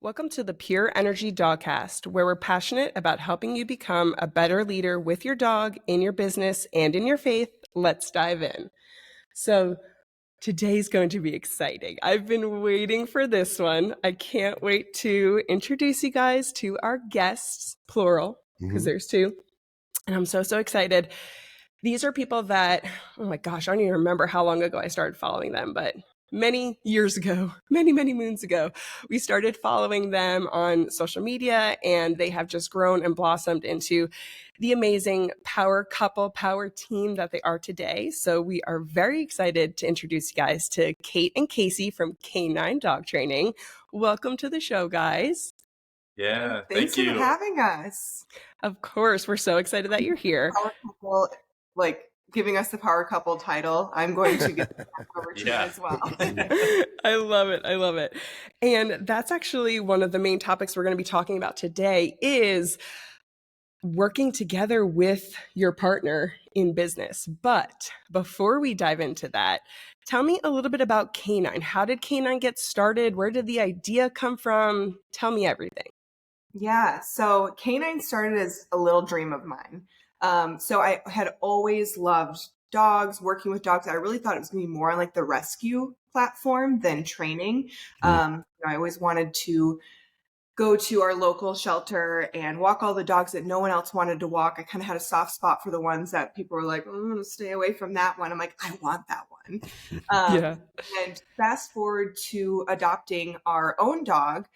Welcome to the Pure Energy Dogcast, where we're passionate about helping you become a better leader with your dog, in your business, and in your faith. Let's dive in. So, today's going to be exciting. I've been waiting for this one. I can't wait to introduce you guys to our guests, plural, because there's two. And I'm so excited. These are people that, oh my gosh, I don't even remember how long ago I started following them, but many years ago, many moons ago, we started following them on social media, and they have just grown and blossomed into the amazing power couple, power team that they are today. So we are very excited to introduce you guys to Kait and Casey from Kane-9 Dog Training. Welcome to the show, guys. Yeah, Thanks thank for you. having us. Of course, we're so excited that you're here. Power couple, giving us the power couple title. I'm going to get that over to you as well. I love it. I love it. And that's actually one of the main topics we're going to be talking about today is working together with your partner in business. But before we dive into that, tell me a little bit about Kane-9. How did Kane-9 get started? Where did the idea come from? Tell me everything. Yeah, so Kane-9 started as a little dream of mine. So I had always loved dogs, working with dogs. I really thought it was going to be more on like the rescue platform than training. I always wanted to go to our local shelter and walk all the dogs that no one else wanted to walk. I kind of had a soft spot for the ones that people were like, I'm going to stay away from that one. I'm like, I want that one. Yeah. And fast forward to adopting our own dog.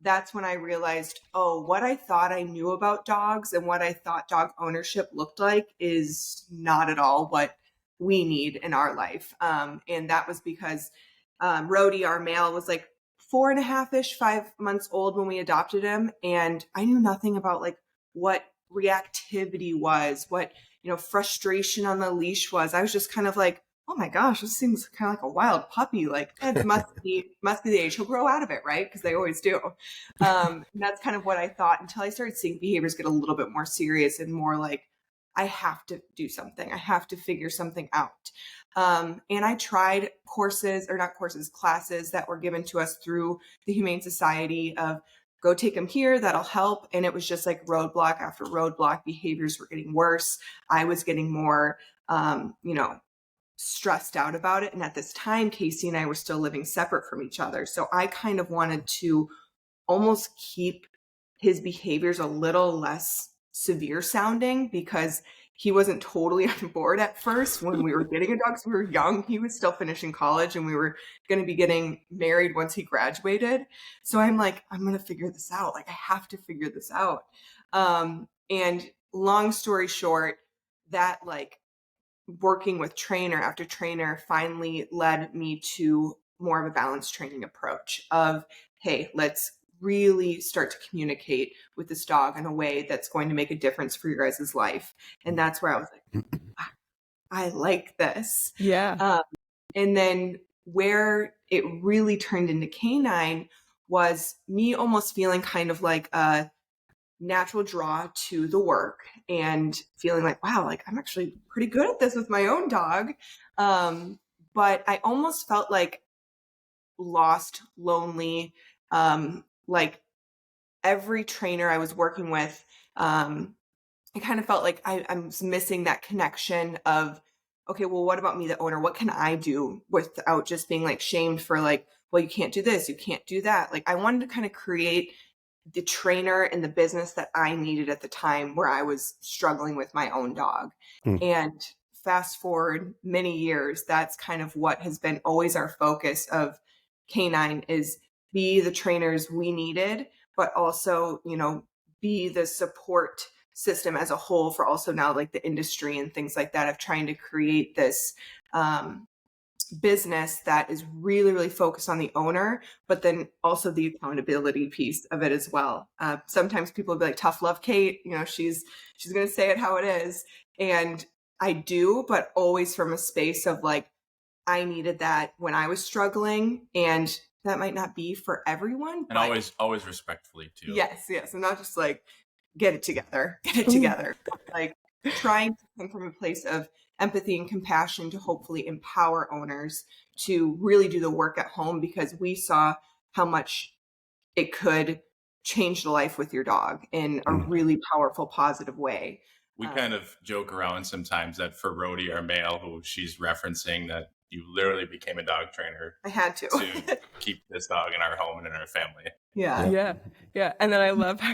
That's when I realized, what I thought I knew about dogs and what I thought dog ownership looked like is not at all what we need in our life. And that was because Rhodey, our male, was like 4.5-ish, 5 months old when we adopted him. And I knew nothing about like what reactivity was, what, frustration on the leash was. I was just kind of like, oh my gosh, this seems kind of like a wild puppy. Like it must be the age. He'll grow out of it, right? Because they always do. And that's kind of what I thought until I started seeing behaviors get a little bit more serious and more like, I have to do something. I have to figure something out. And I tried classes that were given to us through the Humane Society of go take them here, that'll help. And it was just like roadblock after roadblock. Behaviors were getting worse. I was getting more, stressed out about it. And at this time, Casey and I were still living separate from each other. So I kind of wanted to almost keep his behaviors a little less severe sounding because he wasn't totally on board at first when we were getting a dog. So we were young. He was still finishing college and we were going to be getting married once he graduated. So I'm like, I'm going to figure this out. Like, I have to figure this out. And long story short, that like working with trainer after trainer finally led me to more of a balanced training approach of, hey, let's really start to communicate with this dog in a way that's going to make a difference for your guys' life. And that's where I was like, I like this. Yeah. And then where it really turned into Kane-9 was me almost feeling kind of like a natural draw to the work and feeling like, wow, like I'm actually pretty good at this with my own dog. But I almost felt like lost, lonely, like every trainer I was working with, I kind of felt like I'm missing that connection of, okay, well, what about me, the owner? What can I do without just being like shamed for like, well, you can't do this, you can't do that. Like I wanted to kind of create the trainer and the business that I needed at the time where I was struggling with my own dog. And fast forward many years, that's kind of what has been always our focus of Kane-9 is be the trainers we needed, but also, be the support system as a whole for also now like the industry and things like that of trying to create this business that is really, really focused on the owner, but then also the accountability piece of it as well. Sometimes people will be like, tough love, Kait, she's going to say it how it is. And I do, but always from a space of like, I needed that when I was struggling, and that might not be for everyone. And always respectfully too. Yes. And not just like, get it together. Like trying to come from a place of empathy and compassion to hopefully empower owners to really do the work at home, because we saw how much it could change the life with your dog in a really powerful, positive way. We kind of joke around sometimes that for Rhodey, our male, who she's referencing, that you literally became a dog trainer. I had to keep this dog in our home and in our family. Yeah. And then I love how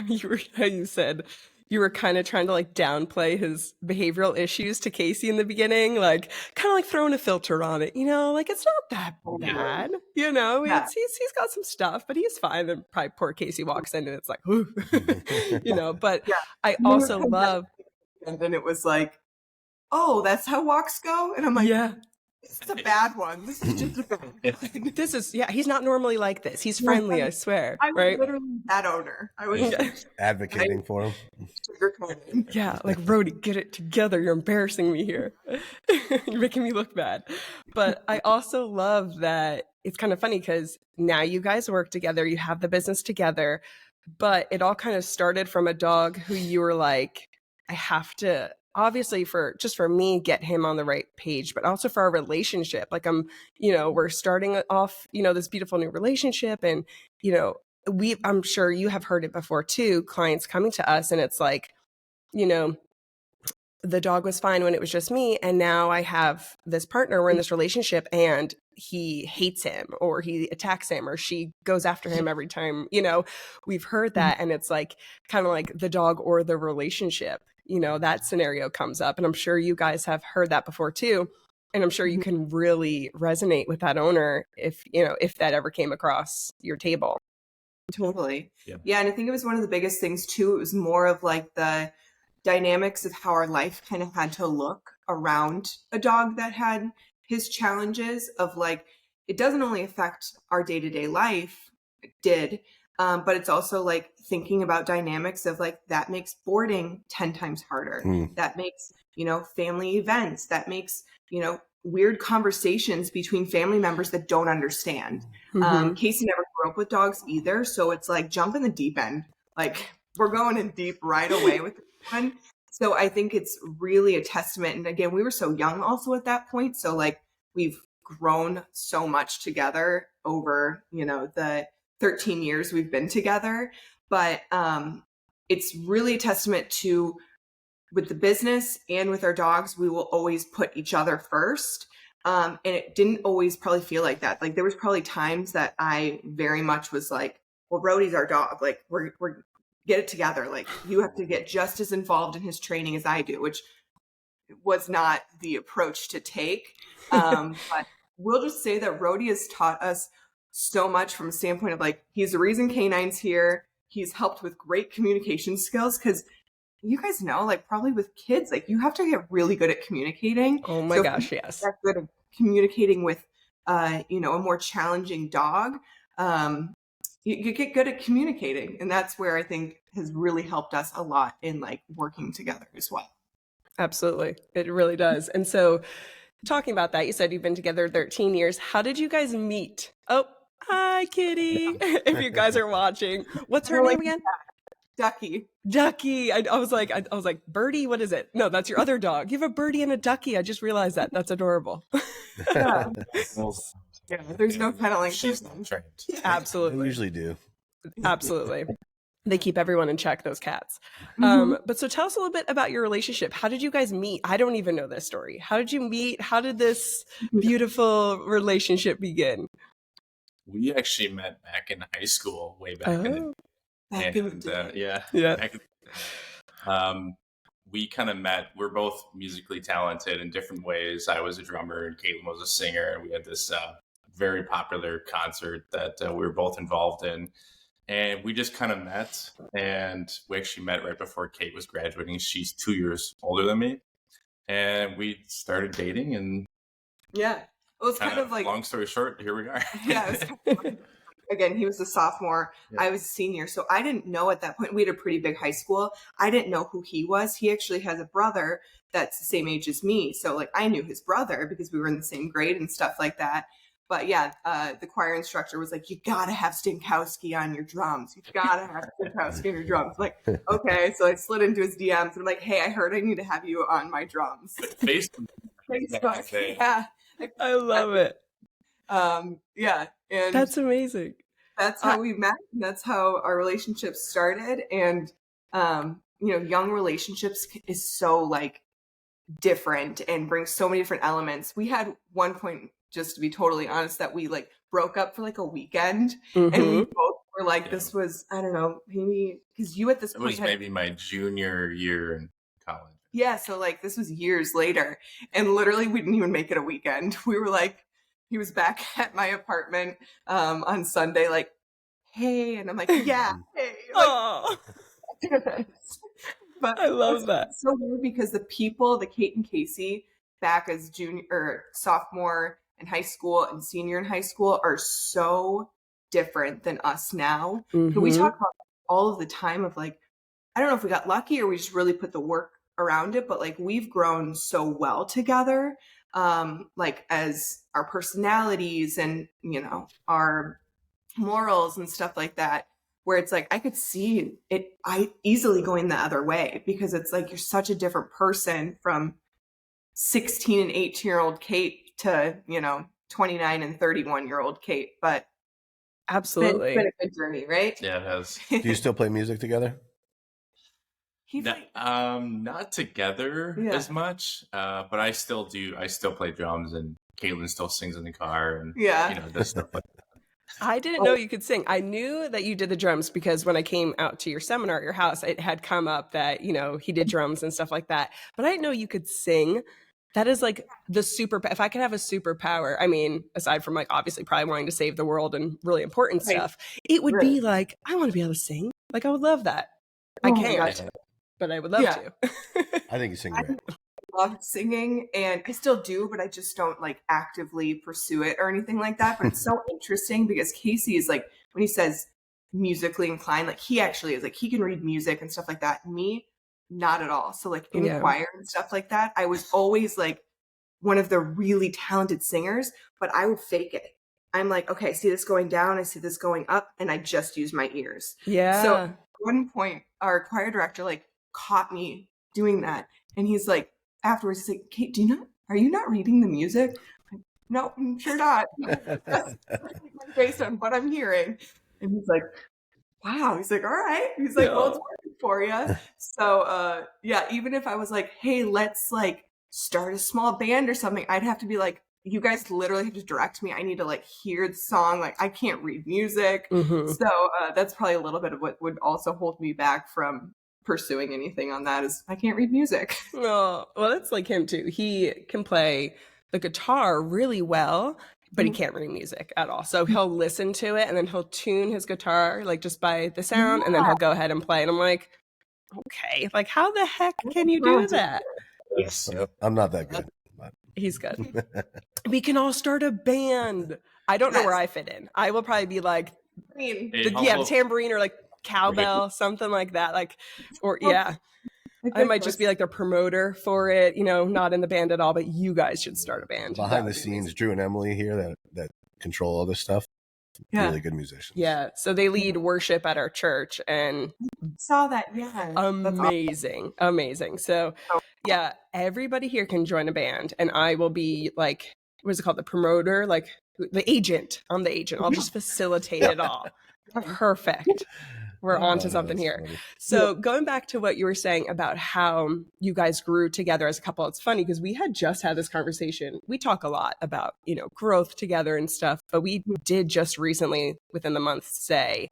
you said you were kind of trying to like downplay his behavioral issues to Casey in the beginning, like kind of like throwing a filter on it, like it's not that bad, he's got some stuff, but he's fine. And probably poor Casey walks in and it's like, ooh, but I also love. And then it was like, oh, that's how walks go? And I'm like, this is a bad one. This is just a bad one. He's not normally like this. He's friendly, I swear. I was literally that owner. I was advocating for him. Yeah, like, Rhodey, get it together. You're embarrassing me here. You're making me look bad. But I also love that it's kind of funny because now you guys work together. You have the business together. But it all kind of started from a dog who you were like, I have to, obviously for me, get him on the right page, but also for our relationship. Like we're starting off, this beautiful new relationship. And, I'm sure you have heard it before too, clients coming to us and it's like, the dog was fine when it was just me. And now I have this partner, we're in this relationship and he hates him or he attacks him or she goes after him every time, we've heard that. And it's like, kind of like the dog or the relationship, that scenario comes up. And I'm sure you guys have heard that before too. And I'm sure you can really resonate with that owner if that ever came across your table. Totally. Yeah. And I think it was one of the biggest things too. It was more of like the dynamics of how our life kind of had to look around a dog that had his challenges of like, it doesn't only affect our day-to-day life, it did, but it's also like thinking about dynamics of like, that makes boarding 10 times harder. That makes, family events, that makes, weird conversations between family members that don't understand. Casey never grew up with dogs either. So it's like jump in the deep end. Like we're going in deep right away with this one. So I think it's really a testament. And again, we were so young also at that point. So like we've grown so much together over, the 13 years we've been together. But it's really a testament to, with the business and with our dogs, we will always put each other first. And it didn't always probably feel like that. Like there was probably times that I very much was like, well, Rhodey's our dog. Like we're get it together. Like you have to get just as involved in his training as I do, which was not the approach to take. But we'll just say that Rhodey has taught us so much from a standpoint of like, he's the reason Kane-9's here. He's helped with great communication skills because you guys know, like probably with kids, like you have to get really good at communicating. Oh my gosh, yes. That good at communicating with, a more challenging dog. You get good at communicating, and that's where I think has really helped us a lot in like working together as well. Absolutely. It really does. And so talking about that, you said you've been together 13 years. How did you guys meet? Oh, hi, Kitty. If you guys are watching, what's her name again? Ducky. I was like, Birdie, what is it? No, that's your other dog. You have a Birdie and a Ducky. I just realized that. That's adorable. Yeah. There's no pedaling. She's not trained. Absolutely. They usually do. Absolutely. They keep everyone in check, those cats. But so tell us a little bit about your relationship. How did you guys meet? I don't even know this story. How did you meet? How did this beautiful relationship begin? We actually met back in high school, way back in the we kind of met. We're both musically talented in different ways. I was a drummer and Caitlin was a singer. We had this very popular concert that we were both involved in. And we just kind of met, and we actually met right before Kait was graduating. She's 2 years older than me. And we started dating, and it was kind of like, long story short, here we are. Again, he was a sophomore. I was a senior. So I didn't know at that point, we had a pretty big high school. I didn't know who he was. He actually has a brother that's the same age as me. So like I knew his brother because we were in the same grade and stuff like that. But the choir instructor was like, you got to have Stinkowski on your drums. You got to have Stinkowski on your drums. I'm like, okay. So I slid into his DMs and I'm like, hey, I heard I need to have you on my drums. Facebook. Yeah. I love it. And that's amazing. That's how we met. That's how our relationship started. And, young relationships is so like different and brings so many different elements. We had one point, just to be totally honest, that we like broke up for like a weekend, and we both were like, this was, I don't know, maybe because you at this point was maybe my junior year in college. Yeah, so like this was years later, and literally we didn't even make it a weekend. We were like, he was back at my apartment on Sunday, like, hey, and I'm like, yeah, hey, like, but I love that. It's so weird because the people, the Kait and Casey, back as junior or sophomore in high school and senior in high school, are so different than us now. But we talk about all of the time of like, I don't know if we got lucky or we just really put the work around it, but like we've grown so well together, like as our personalities and our morals and stuff like that, where it's like I could see it I easily going the other way, because it's like you're such a different person from 16 and 18-year-old Kait to 29 and 31-year-old Kait. But absolutely, it's been a good journey, right? Yeah, it has. Do you still play music together? Not together as much, but I still do. I still play drums, and Caitlin still sings in the car, and does stuff like that. I didn't know you could sing. I knew that you did the drums because when I came out to your seminar at your house, it had come up that, he did drums and stuff like that. But I didn't know you could sing. That is like the if I could have a superpower, I mean, aside from like obviously probably wanting to save the world and really important stuff, it would be like, I want to be able to sing. Like I would love that. I can't, but I would love to. I think you sing great. Love singing, and I still do, but I just don't like actively pursue it or anything like that. But it's so interesting because Casey is like, when he says musically inclined, like he actually is like, he can read music and stuff like that. Me, not at all. So like in choir and stuff like that, I was always like one of the really talented singers, but I would fake it. I'm like, okay, I see this going down, I see this going up, and I just use my ears. Yeah. So at one point, our choir director like caught me doing that, and he's like, afterwards, he's like, Kait, are you not reading the music? I'm like, no, I'm sure not. That's based on what I'm hearing. And he's like, wow. He's like, all right. He's like, well, it's working for you. So, even if I was like, hey, let's like start a small band or something, I'd have to be like, you guys literally have to direct me. I need to like hear the song. Like I can't read music. So that's probably a little bit of what would also hold me back from pursuing anything on that, is I can't read music. Oh, well, that's like him too. He can play the guitar really well, but he can't read music at all. So he'll listen to it and then he'll tune his guitar like just by the sound, and then he'll go ahead and play. And I'm like, okay, like how the heck can you do that? I'm not that good. But. He's good. We can all start a band. I don't know where I fit in. I will probably be like, the tambourine or like cowbell, something like that. Like, or I might just be like the promoter for it, not in the band at all, but you guys should start a band. Behind the scenes, Drew and Emily here that control all this stuff. Really good musicians. Yeah. So they lead worship at our church, and saw that. Amazing. Awesome. Amazing. So everybody here can join a band, and I will be like, what is it called? The promoter, like the agent. I'm the agent. I'll just facilitate it all. Perfect. We're on to something here. Funny. So going back to what you were saying about how you guys grew together as a couple, it's funny because we had just had this conversation. We talk a lot about, growth together and stuff, but we did just recently within the month say,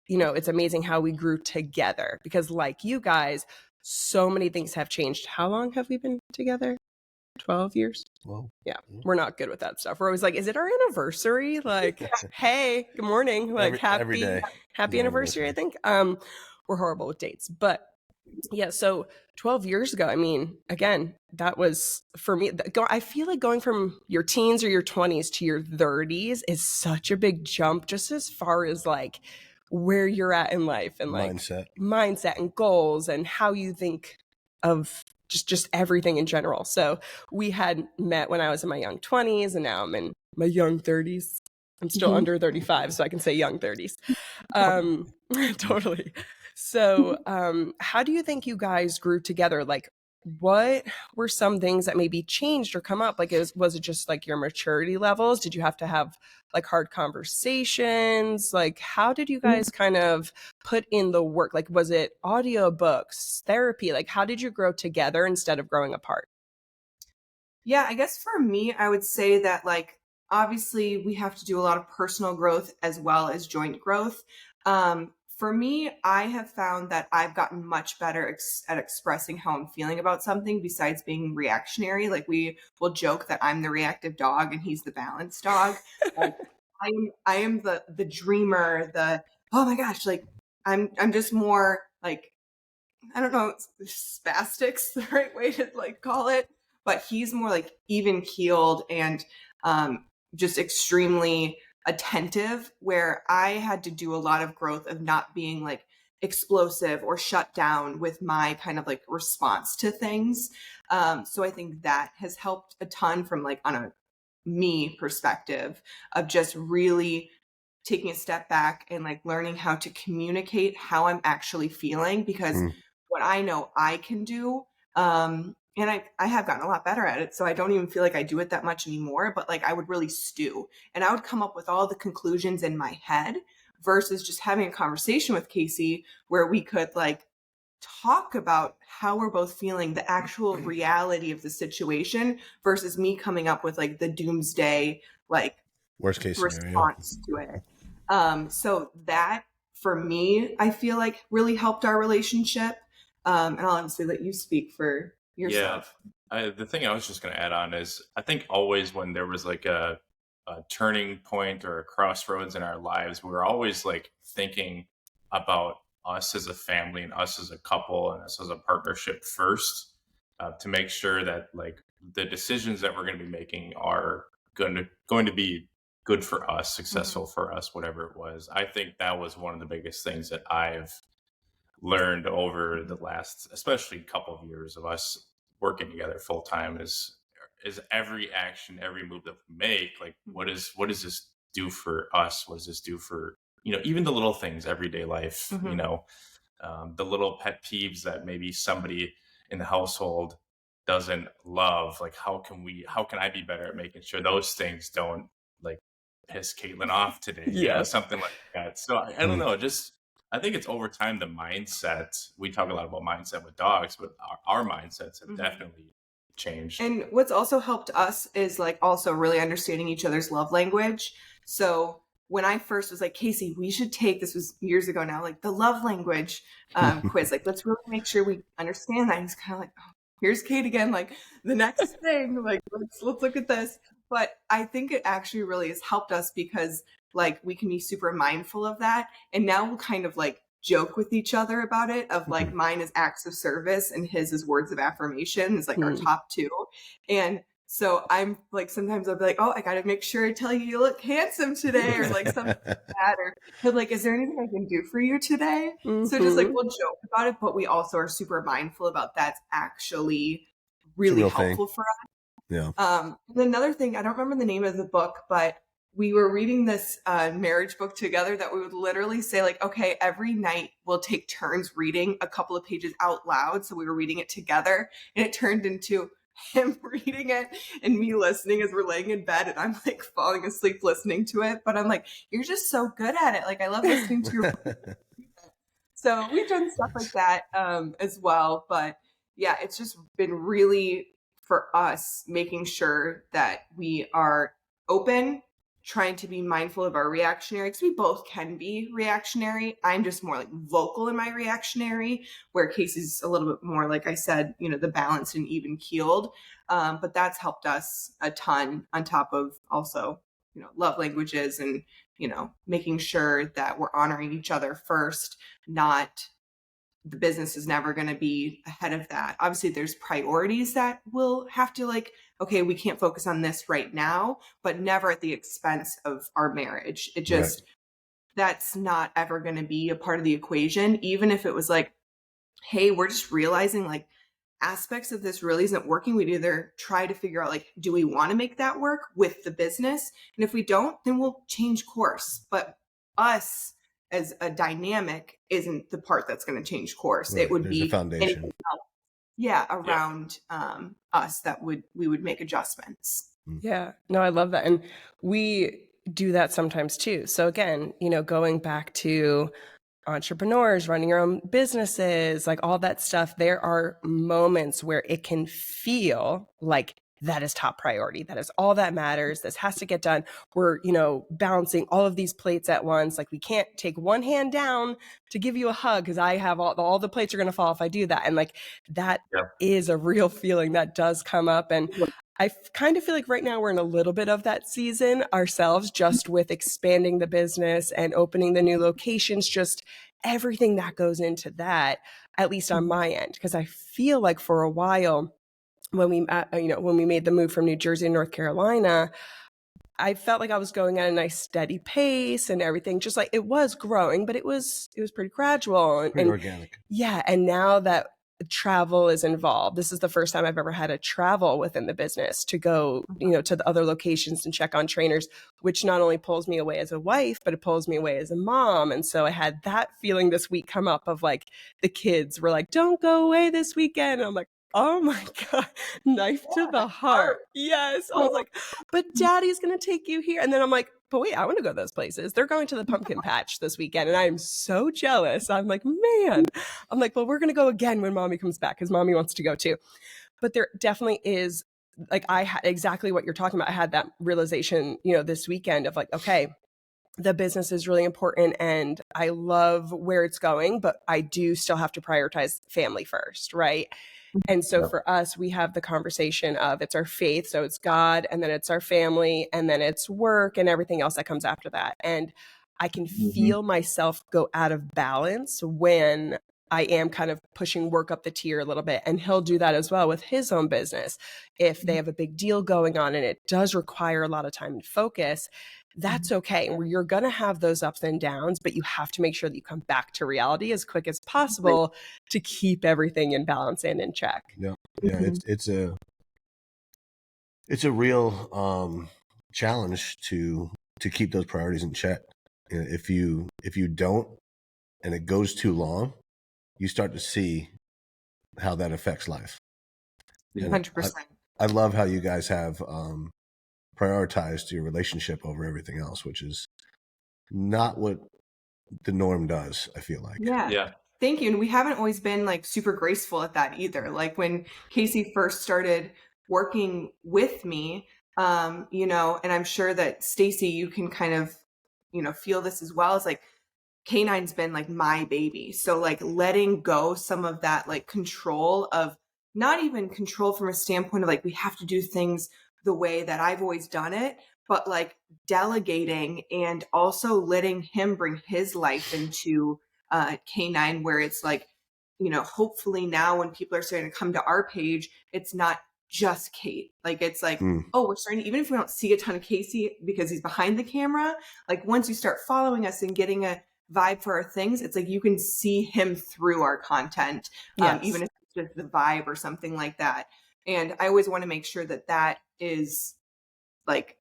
it's amazing how we grew together, because like you guys, so many things have changed. How long have we been together? 12 years? Well, yeah, we're not good with that stuff. We're always like, is it our anniversary? Like, hey, good morning. Like happy anniversary, I think. We're horrible with dates. But yeah, so 12 years ago, I mean, again, that was for me. I feel like going from your teens or your 20s to your 30s is such a big jump, just as far as like where you're at in life and like mindset and goals and how you think of just everything in general. So we had met when I was in my young 20s, and now I'm in my young 30s. I'm still under 35, so I can say young 30s. Totally. So how do you think you guys grew together? Like what were some things that maybe changed or come up? Like, was it just like your maturity levels? Did you have to have like hard conversations? Like, how did you guys kind of put in the work? Like, was it audiobooks, therapy? Like, how did you grow together instead of growing apart? Yeah, I guess for me, I would say that like obviously we have to do a lot of personal growth as well as joint growth. For me, I have found that I've gotten much better at expressing how I'm feeling about something besides being reactionary. Like we will joke that I'm the reactive dog and he's the balanced dog. Like I am the dreamer, the oh my gosh, like I'm just more like I don't know, spastic's the right way to like call it, but he's more like even keeled and just extremely attentive, where I had to do a lot of growth of not being like explosive or shut down with my kind of like response to things. So I think that has helped a ton from like on a me perspective of just really taking a step back and like learning how to communicate how I'm actually feeling, because what I know I can do, and I have gotten a lot better at it, so I don't even feel like I do it that much anymore, but like I would really stew and I would come up with all the conclusions in my head versus just having a conversation with Casey where we could like talk about how we're both feeling, the actual reality of the situation versus me coming up with like the doomsday like Worst case scenario. response to it. So that for me, I feel like really helped our relationship. And I'll obviously let you speak for yourself. Yeah. The thing I was just going to add on is I think always when there was like a turning point or a crossroads in our lives, we were always like thinking about us as a family and us as a couple and us as a partnership first, to make sure that like the decisions that we're going to be making are going to be good for us, successful for us, whatever it was. I think that was one of the biggest things that I've learned over the last, especially couple of years of us working together full time is every action, every move that we make, like what does this do for us? What does this do for, even the little things, everyday life, the little pet peeves that maybe somebody in the household doesn't love. Like how can I be better at making sure those things don't like piss Caitlin off today? Something like that. So I don't know, just I think it's over time the mindset. We talk a lot about mindset with dogs, but our mindsets have definitely changed. And what's also helped us is like also really understanding each other's love language. So when I first was like, Casey, we should take, this was years ago now, like the love language quiz. Like, let's really make sure we understand that. And he's kind of like, oh, here's Kate again. Like the next thing, like let's look at this. But I think it actually really has helped us because like we can be super mindful of that. And now we'll kind of like joke with each other about it of like mine is acts of service and his is words of affirmation is like our top two. And so I'm like, sometimes I'll be like, oh, I got to make sure I tell you you look handsome today or like something like that. Or he'll like, is there anything I can do for you today? So just like we'll joke about it, but we also are super mindful about that's actually really helpful for us. Yeah. And another thing, I don't remember the name of the book, but we were reading this marriage book together that we would literally say like, okay, every night we'll take turns reading a couple of pages out loud. So we were reading it together and it turned into him reading it and me listening as we're laying in bed and I'm like falling asleep listening to it. But I'm like, you're just so good at it. Like I love listening to your So we've done stuff like that as well. But yeah, it's just been really for us making sure that we are open, trying to be mindful of our reactionary, because we both can be reactionary. I'm just more like vocal in my reactionary, where Casey's a little bit more, like I said, the balanced and even keeled. But that's helped us a ton on top of also, love languages and, making sure that we're honoring each other first, not the business is never going to be ahead of that. Obviously, there's priorities that we'll have to like, okay, we can't focus on this right now, but never at the expense of our marriage. It just, that's not ever going to be a part of the equation. Even if it was like, hey, we're just realizing like aspects of this really isn't working. We'd either try to figure out like, do we want to make that work with the business? And if we don't, then we'll change course. But us as a dynamic isn't the part that's going to change course. It would be the foundation. around us that we would make adjustments. Yeah, no, I love that. And we do that sometimes too. So again, going back to entrepreneurs, running your own businesses, like all that stuff, there are moments where it can feel like that is top priority. That is all that matters. This has to get done. We're, balancing all of these plates at once. Like we can't take one hand down to give you a hug because I have all the plates are going to fall if I do that. And like that is a real feeling that does come up. And I kind of feel like right now we're in a little bit of that season ourselves, just with expanding the business and opening the new locations, just everything that goes into that, at least on my end. Because I feel like for a while, when we made the move from New Jersey to North Carolina, I felt like I was going at a nice steady pace and everything, just like it was growing, but it was pretty gradual and organic. Yeah. And now that travel is involved, this is the first time I've ever had to travel within the business to go, to the other locations and check on trainers, which not only pulls me away as a wife, but it pulls me away as a mom. And so I had that feeling this week come up of like the kids were like, don't go away this weekend. And I'm like, oh my God, knife to the heart. Yes. I was like, but daddy's going to take you here. And then I'm like, but wait, I want to go to those places. They're going to the pumpkin patch this weekend. And I'm so jealous. I'm like, man, well, we're going to go again when mommy comes back because mommy wants to go too. But there definitely is, like, I had exactly what you're talking about. I had that realization, this weekend of like, okay, the business is really important and I love where it's going, but I do still have to prioritize family first, right? And so for us, we have the conversation of it's our faith. So it's God, and then it's our family, and then it's work and everything else that comes after that. And I can feel myself go out of balance when I am kind of pushing work up the tier a little bit. And he'll do that as well with his own business. If they have a big deal going on and it does require a lot of time and focus, that's okay. And you're going to have those ups and downs, but you have to make sure that you come back to reality as quick as possible to keep everything in balance and in check. Yeah. It's a real challenge to keep those priorities in check. If you don't, and it goes too long, you start to see how that affects life. 100%. I love how you guys have prioritized your relationship over everything else, which is not what the norm does, I feel like. Yeah. Thank you. And we haven't always been like super graceful at that either. Like when Casey first started working with me, and I'm sure that Stacey, you can kind of, feel this as well, as like Kane-9's been like my baby. So like letting go some of that like control of, not even control from a standpoint of like we have to do things the way that I've always done it, but like delegating and also letting him bring his life into Kane-9, where it's like, hopefully now when people are starting to come to our page, it's not just Kait. Like it's like, oh, we're starting, even if we don't see a ton of Casey because he's behind the camera, like once you start following us and getting a vibe for our things, it's like you can see him through our content, even if it's just the vibe or something like that. And I always want to make sure that that is like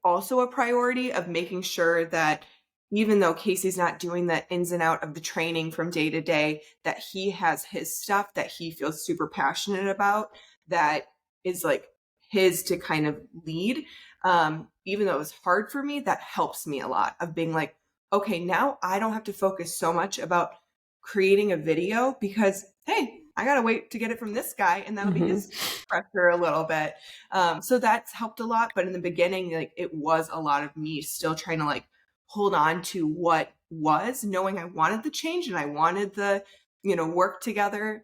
also a priority of making sure that even though Casey's not doing the ins and out of the training from day to day, that he has his stuff that he feels super passionate about, that is like his to kind of lead. Even though it was hard for me, that helps me a lot of being like, okay, now I don't have to focus so much about creating a video because, hey, I got to wait to get it from this guy. And that'll be his pressure a little bit. So that's helped a lot. But in the beginning, like it was a lot of me still trying to like hold on to what was, knowing I wanted the change and I wanted the, work together.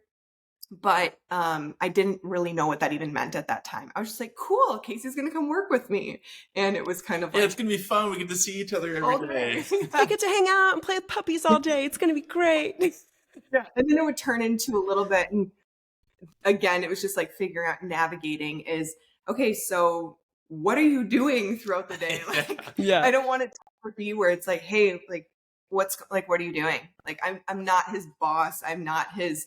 But I didn't really know what that even meant at that time. I was just like, cool, Casey's going to come work with me. And it was kind of like, it's going to be fun. We get to see each other every day. I get to hang out and play with puppies all day. It's going to be great. Yeah. And then it would turn into a little bit. And again, it was just like figuring out navigating is, okay, so what are you doing throughout the day? Like, I don't want it to be where it's like, hey, like, what are you doing? Like, I'm not his boss. I'm not his,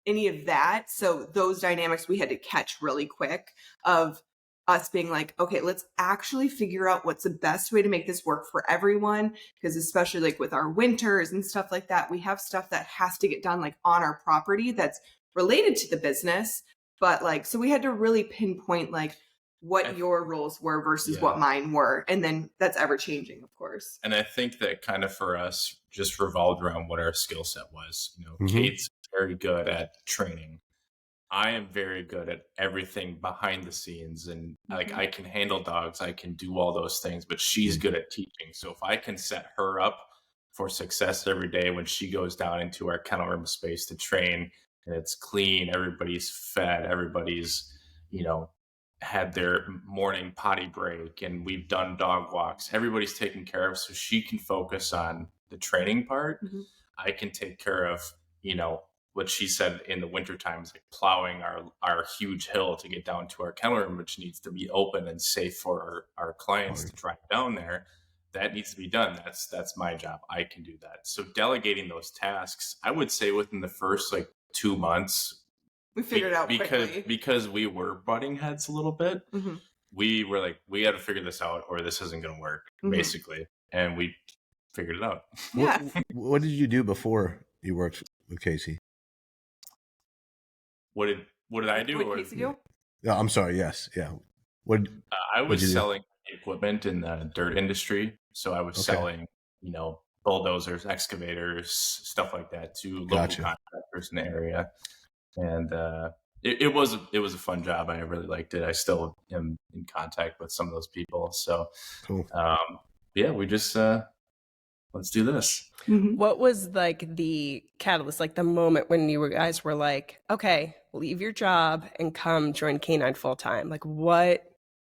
any of that. So those dynamics we had to catch really quick of us being like, okay, let's actually figure out what's the best way to make this work for everyone. Because especially like with our winters and stuff like that, we have stuff that has to get done like on our property that's related to the business, but like, so we had to really pinpoint like what your roles were versus what mine were. And then that's ever changing, of course. And I think that kind of for us just revolved around what our skill set was. Kate's very good at training. I am very good at everything behind the scenes, and like I can handle dogs, I can do all those things, but she's good at teaching. So if I can set her up for success every day when she goes down into our kennel room space to train, and it's clean, everybody's fed, everybody's, had their morning potty break, and we've done dog walks, everybody's taken care of, so she can focus on the training part. I can take care of, what she said in the wintertime is like plowing our huge hill to get down to our kennel room, which needs to be open and safe for our clients to drive down there. That needs to be done. That's my job. I can do that. So delegating those tasks, I would say within the first like 2 months, we figured it out because we were butting heads a little bit. We were like, we got to figure this out or this isn't going to work, basically. And we figured it out. Yeah. What did you do before you worked with Casey? What did I do? What did Casey do? No, I'm sorry. Yes. Yeah. I was selling equipment in the dirt industry. So I was selling, bulldozers, excavators, stuff like that to local contractors in the area. And it was a fun job. I really liked it. I still am in contact with some of those people. So, cool. We just let's do this. What was like the catalyst, like the moment when you guys were like, okay, leave your job and come join Kane-9 full time? Like what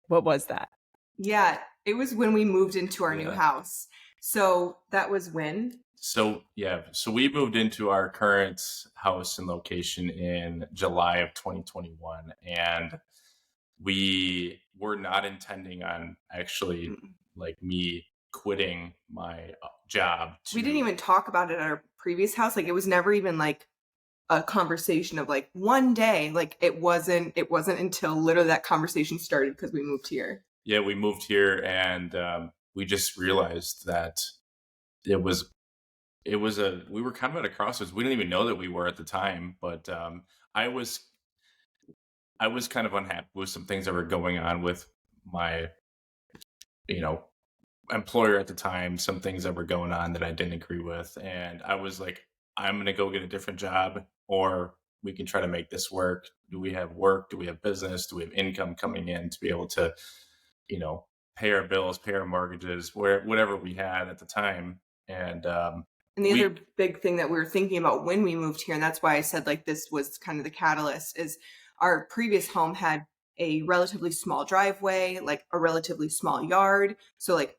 was that? Yeah, it was when we moved into our new house. So that was when? So we moved into our current house and location in July of 2021, and we were not intending on actually like me quitting my job. We didn't even talk about it at our previous house. Like it was never even like a conversation of like one day. Like it wasn't until literally that conversation started because we moved here. Yeah, we moved here, and we just realized that we were kind of at a crossroads. We didn't even know that we were at the time, but I was kind of unhappy with some things that were going on with my, employer at the time, some things that were going on that I didn't agree with. And I was like, I'm going to go get a different job, or we can try to make this work. Do we have work? Do we have business? Do we have income coming in to be able to, pay our bills, pay our mortgages, whatever we had at the time. And the other big thing that we were thinking about when we moved here, and that's why I said like this was kind of the catalyst, is our previous home had a relatively small driveway, like a relatively small yard. So like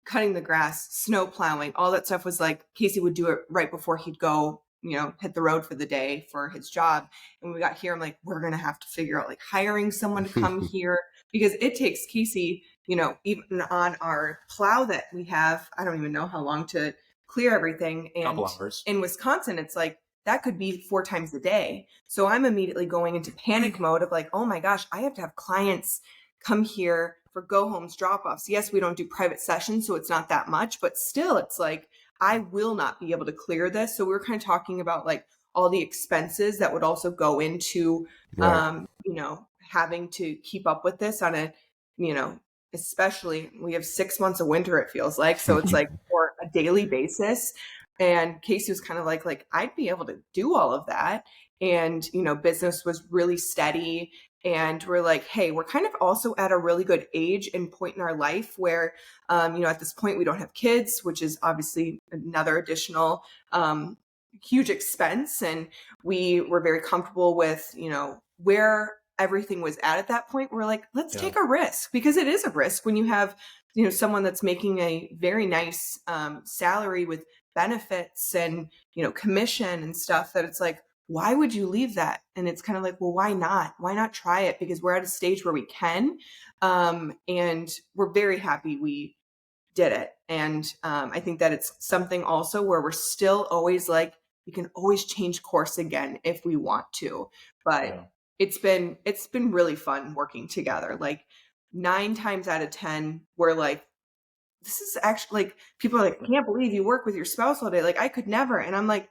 cutting the grass, snow plowing, all that stuff was like Casey would do it right before he'd go, hit the road for the day for his job. And when we got here, I'm like, we're going to have to figure out like hiring someone to come here, because it takes Casey, even on our plow that we have, I don't even know how long to clear everything. And couple hours. In Wisconsin, it's like, that could be 4 times a day. So I'm immediately going into panic mode of like, oh my gosh, I have to have clients come here for go homes, drop offs. Yes, we don't do private sessions, so it's not that much, but still it's like, I will not be able to clear this. So we were kind of talking about like all the expenses that would also go into, having to keep up with this on a, especially we have 6 months of winter, it feels like. So it's like for a daily basis. And Casey was kind of like, I'd be able to do all of that. And, business was really steady. And we're like, hey, we're kind of also at a really good age and point in our life where, at this point we don't have kids, which is obviously another additional huge expense. And we were very comfortable with, where everything was at that point. We're like, let's take a risk, because it is a risk when you have, someone that's making a very nice salary with benefits and, commission and stuff, that it's like, why would you leave that? And it's kind of like, well, why not? Why not try it? Because we're at a stage where we can. And we're very happy we did it. And I think that it's something also where we're still always like, we can always change course again if we want to. But it's been really fun working together. Like 9 times out of 10, we're like, this is actually like, people are like, I can't believe you work with your spouse all day. Like I could never. And I'm like,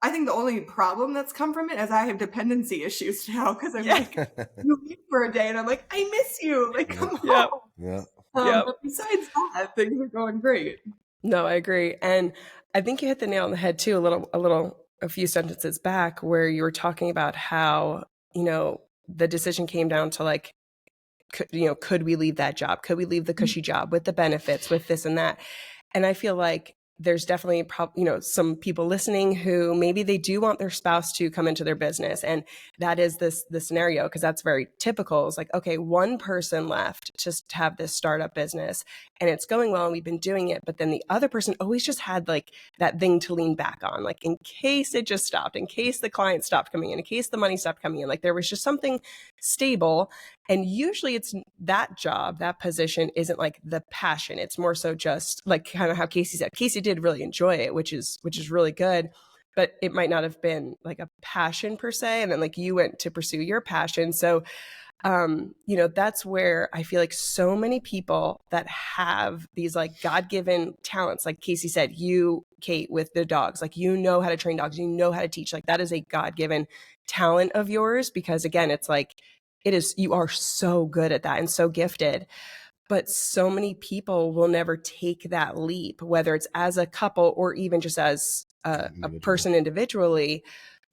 I think the only problem that's come from it is I have dependency issues now because I'm Yeah. like, you leave for a day and I'm like, I miss you. Like, come Yep. home. Yeah. Yep. But besides that, things are going great. No, I agree. And I think you hit the nail on the head too, a few sentences back where you were talking about how, the decision came down to like, could we leave that job? Could we leave the cushy job with the benefits, with this and that? And I feel like there's definitely some people listening who maybe they do want their spouse to come into their business, and that is the scenario, because that's very typical. It's like, okay, one person left to have this startup business and it's going well and we've been doing it, but then the other person always just had like that thing to lean back on, like in case it just stopped, in case the client stopped coming in case the money stopped coming in, like there was just something stable. And usually it's that job, that position isn't like the passion. It's more so just like kind of how Casey said. Casey did really enjoy it, which is really good, but it might not have been like a passion per se. And then like you went to pursue your passion. So, that's where I feel like so many people that have these like God-given talents, like Casey said, you, Kait, with the dogs, like, how to train dogs, how to teach, like that is a God-given talent of yours, because again, it's like, you are so good at that and so gifted, but so many people will never take that leap, whether it's as a couple or even just as a person individually,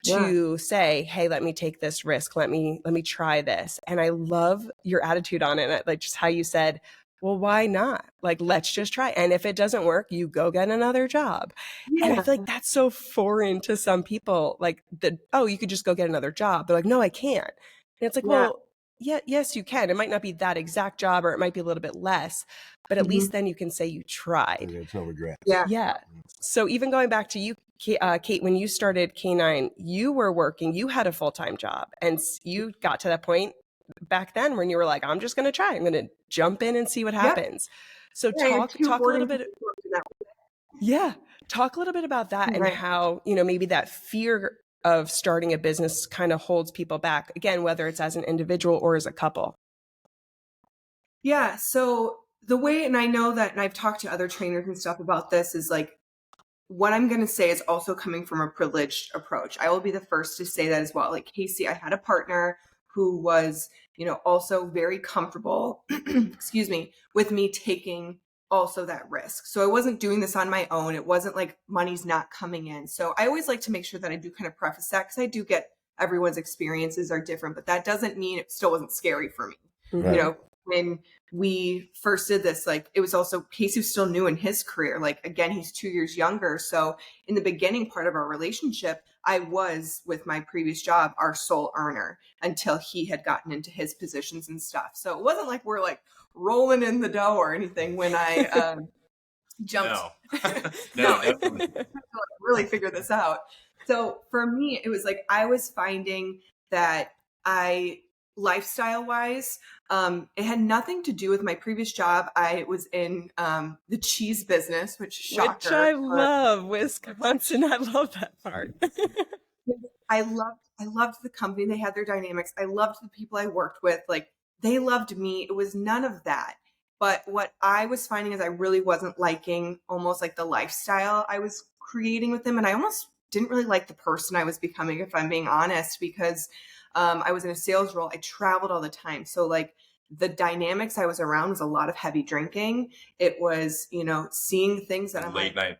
to say, hey, let me take this risk. Let me try this. And I love your attitude on it. Like just how you said, well, why not? Like, let's just try. And if it doesn't work, you go get another job. Yeah. And I feel like that's so foreign to some people, like you could just go get another job. They're like, no, I can't. And it's like, well, yes, you can. It might not be that exact job, or it might be a little bit less, but at least then you can say you tried. There's no regrets. Yeah. So even going back to you, Kait, when you started Kane-9, you were working, you had a full-time job, and you got to that point back then when you were like, I'm just going to try. I'm going to jump in and see what happens. So talk a little bit. Yeah. Talk a little bit about that and how, maybe that fear of starting a business kind of holds people back, again, whether it's as an individual or as a couple. Yeah. So the way, and I know that, and I've talked to other trainers and stuff about this, is like, what I'm going to say is also coming from a privileged approach. I will be the first to say that as well. Like Casey, I had a partner who was, also very comfortable, excuse me, with me taking also that risk. So I wasn't doing this on my own. It wasn't like money's not coming in. So I always like to make sure that I do kind of preface that, because I do get everyone's experiences are different, but that doesn't mean it still wasn't scary for me. Right. When we first did this, like it was also, Casey was still new in his career. Like, again, he's 2 years younger. So in the beginning part of our relationship, I was, with my previous job, our sole earner until he had gotten into his positions and stuff. So it wasn't like we're like rolling in the dough or anything when I jumped. No, definitely. Really figure this out. So for me, it was like, I was finding that lifestyle wise, it had nothing to do with my previous job. I was in the cheese business, which I love. Wisconsin. I love that part. I loved the company. They had their dynamics. I loved the people I worked with. Like, they loved me. It was none of that. But what I was finding is I really wasn't liking almost like the lifestyle I was creating with them. And I almost didn't really like the person I was becoming, if I'm being honest, because I was in a sales role. I traveled all the time. So like the dynamics I was around was a lot of heavy drinking. It was, seeing things that I'm late night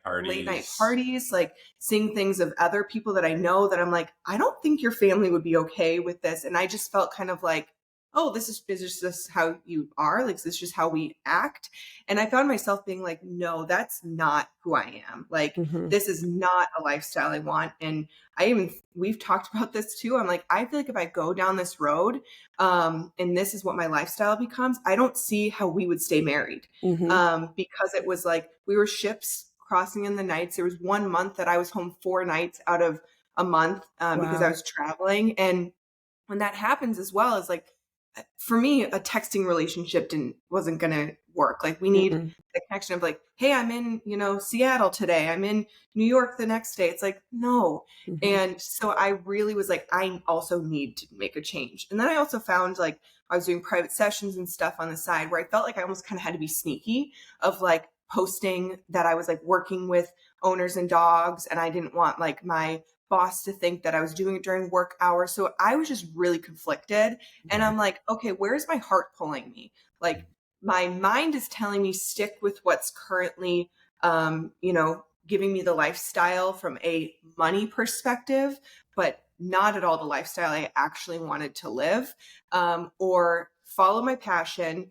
parties, like seeing things of other people that I know that I'm like, I don't think your family would be okay with this. And I just felt kind of like, oh, this is just how you are. Like, this is just how we act. And I found myself being like, no, that's not who I am. Like, this is not a lifestyle I want. And we've talked about this too. I'm like, I feel like if I go down this road, and this is what my lifestyle becomes, I don't see how we would stay married. Because it was like, we were ships crossing in the nights. There was 1 month that I was home 4 nights out of a month, because I was traveling. And when that happens as well, is like, for me, a texting relationship wasn't going to work. Like, we need the connection of like, hey, I'm in, Seattle today. I'm in New York the next day. It's like, no. And so I really was like, I also need to make a change. And then I also found like I was doing private sessions and stuff on the side where I felt like I almost kind of had to be sneaky of like posting that I was like working with owners and dogs. And I didn't want like my boss to think that I was doing it during work hours. So I was just really conflicted. And I'm like, okay, where's my heart pulling me? Like, my mind is telling me stick with what's currently, giving me the lifestyle from a money perspective, but not at all the lifestyle I actually wanted to live, or follow my passion,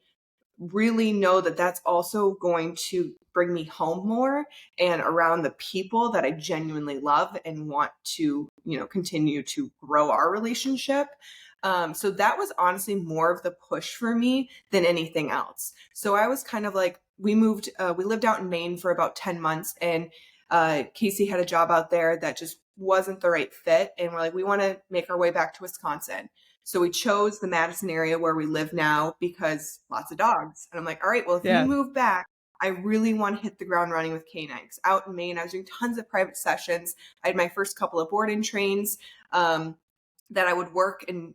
really know that that's also going to bring me home more and around the people that I genuinely love and want to, continue to grow our relationship. So that was honestly more of the push for me than anything else. So I was kind of like, we lived out in Maine for about 10 months, and Casey had a job out there that just wasn't the right fit. And we're like, we want to make our way back to Wisconsin. So we chose the Madison area where we live now because lots of dogs. And I'm like, all right, well, if we move back, I really want to hit the ground running with Kane-9. Because out in Maine, I was doing tons of private sessions. I had my first couple of board and trains that I would work and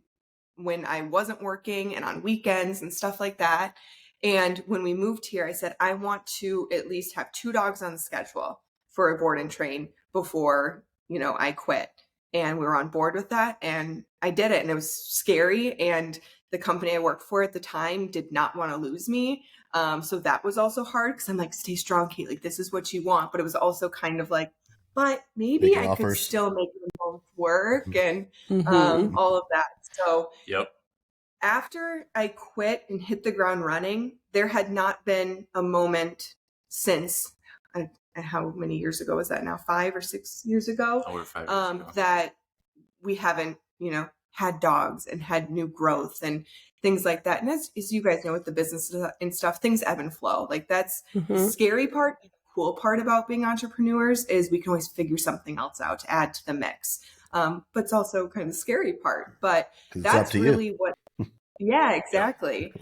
when I wasn't working and on weekends and stuff like that. And when we moved here, I said, I want to at least have 2 dogs on the schedule for a board and train before, I quit. And we were on board with that, and I did it, and it was scary. And the company I worked for at the time did not want to lose me. So that was also hard because I'm like, stay strong, Kate. Like, this is what you want. But it was also kind of like, but maybe I could still make them both work and all of that. So after I quit and hit the ground running, there had not been a moment since, how many years ago was that now? 5 or 6 years ago? Over 5 years ago. That we haven't, had dogs and had new growth and things like that. And as you guys know, with the business and stuff, things ebb and flow. Like, that's the scary part. The cool part about being entrepreneurs is we can always figure something else out to add to the mix. But it's also kind of the scary part. But that's really what. Yeah, exactly.